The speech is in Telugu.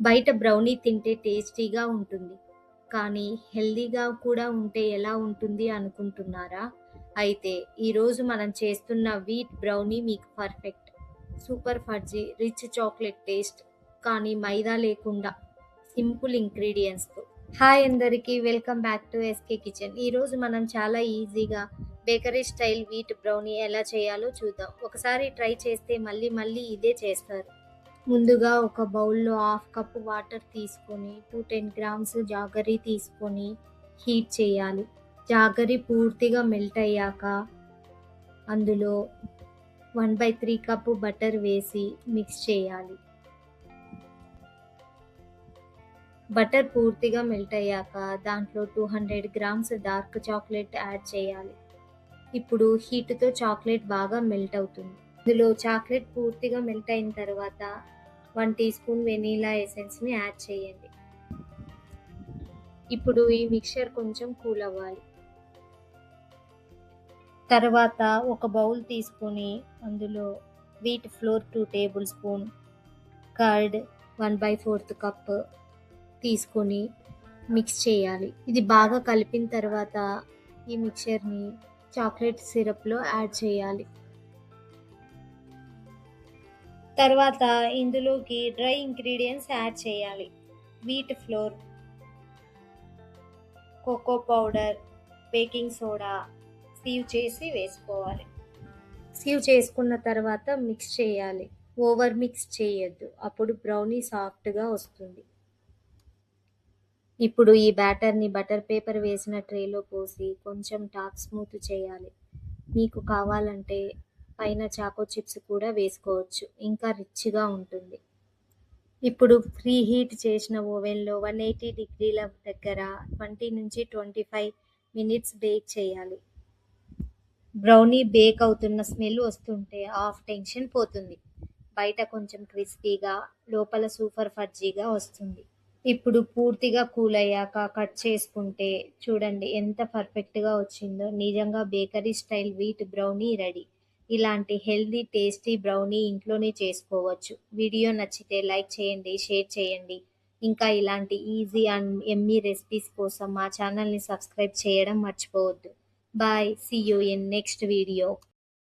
బయట బ్రౌనీ తింటే టేస్టీగా ఉంటుంది. కానీ హెల్తీగా కూడా ఉంటే ఎలా ఉంటుంది అనుకుంటున్నారా? అయితే ఈరోజు మనం చేస్తున్న వీట్ బ్రౌనీ మీకు perfect. Super fudgy, rich chocolate taste కానీ మైదా లేకుండా సింపుల్ ఇంగ్రీడియంట్స్‌తో. హాయ్ అందరికీ welcome back to SK kitchen. ఈరోజు మనం చాలా ఈజీగా బేకరీ స్టైల్ వీట్ బ్రౌనీ ఎలా చేయాలో చూద్దాం. ఒకసారి ట్రై చేస్తే మళ్ళీ మళ్ళీ ఇదే చేస్తారు. ముందుగా ఒక బౌల్‌లో హాఫ్ కప్ వాటర్ తీసుకొని 210 గ్రామ్స్ జాగరీ తీసుకొని హీట్ చేయాలి. జాగరీ పూర్తిగా మెల్ట్ అయ్యాక అందులో 1/3 కప్ బటర్ వేసి మిక్స్ చేయాలి. బటర్ పూర్తిగా మెల్ట్ అయ్యాక దాంట్లో 200 గ్రామ్స్ డార్క్ చాక్లెట్ యాడ్ చేయాలి. ఇప్పుడు హీట్‌తో చాక్లెట్ బాగా మెల్ట్ అవుతుంది. ఇందులో చాక్లెట్ పూర్తిగా మెల్ట్ అయిన తర్వాత 1 టీ స్పూన్ వెనిలా ఎసెన్స్‌ని యాడ్ చేయండి. ఇప్పుడు ఈ మిక్చర్ కొంచెం కూల్ అవ్వాలి. తర్వాత ఒక బౌల్ తీసుకొని అందులో wheat flour 2 table spoon, curd 1/4 cup తీసుకొని మిక్స్ చేయాలి. ఇది బాగా కలిపిన తర్వాత ఈ మిక్చర్‌ని చాక్లెట్ సిరప్‌లో యాడ్ చేయాలి. తర్వాత ఇందులోకి డ్రై ఇంగ్రీడియంట్స్ యాడ్ చేయాలి. Wheat flour, cocoa powder, baking soda sieve చేసి వేసుకోవాలి. సీవ్ చేసుకున్న తర్వాత మిక్స్ చేయాలి. ఓవర్ మిక్స్ చేయొద్దు, అప్పుడు బ్రౌనీ సాఫ్ట్గా వస్తుంది. ఇప్పుడు ఈ బ్యాటర్ని బటర్ పేపర్ వేసిన ట్రేలో పోసి కొంచెం టాప్ స్మూత్ చేయాలి. మీకు కావాలంటే పైన చాకో చిప్స్ కూడా వేసుకోవచ్చు, ఇంకా రిచ్గా ఉంటుంది. ఇప్పుడు ప్రీ హీట్ చేసిన ఓవెన్లో 180 డిగ్రీల దగ్గర 20 నుంచి 25 మినిట్స్ బేక్ చేయాలి. బ్రౌనీ బేక్ అవుతున్న స్మెల్ వస్తుంటే హాఫ్ టెన్షన్ పోతుంది. బయట కొంచెం క్రిస్పీగా, లోపల సూపర్ ఫజ్జీగా వస్తుంది. ఇప్పుడు పూర్తిగా కూల్ అయ్యాక కట్ చేసుకుంటే చూడండి ఎంత పర్ఫెక్ట్గా వచ్చిందో. నిజంగా bakery style wheat brownie ready. ఇలాంటి హెల్దీ టేస్టీ బ్రౌనీ ఇంట్లోనే చేసుకోవచ్చు. వీడియో నచ్చితే లైక్ చేయండి, షేర్ చేయండి. ఇంకా ఇలాంటి ఈజీ అండ్ యమ్మీ రెసిపీస్ కోసం మా ఛానల్ని సబ్స్క్రైబ్ చేయడం మర్చిపోవద్దు. Bye, see you in next video.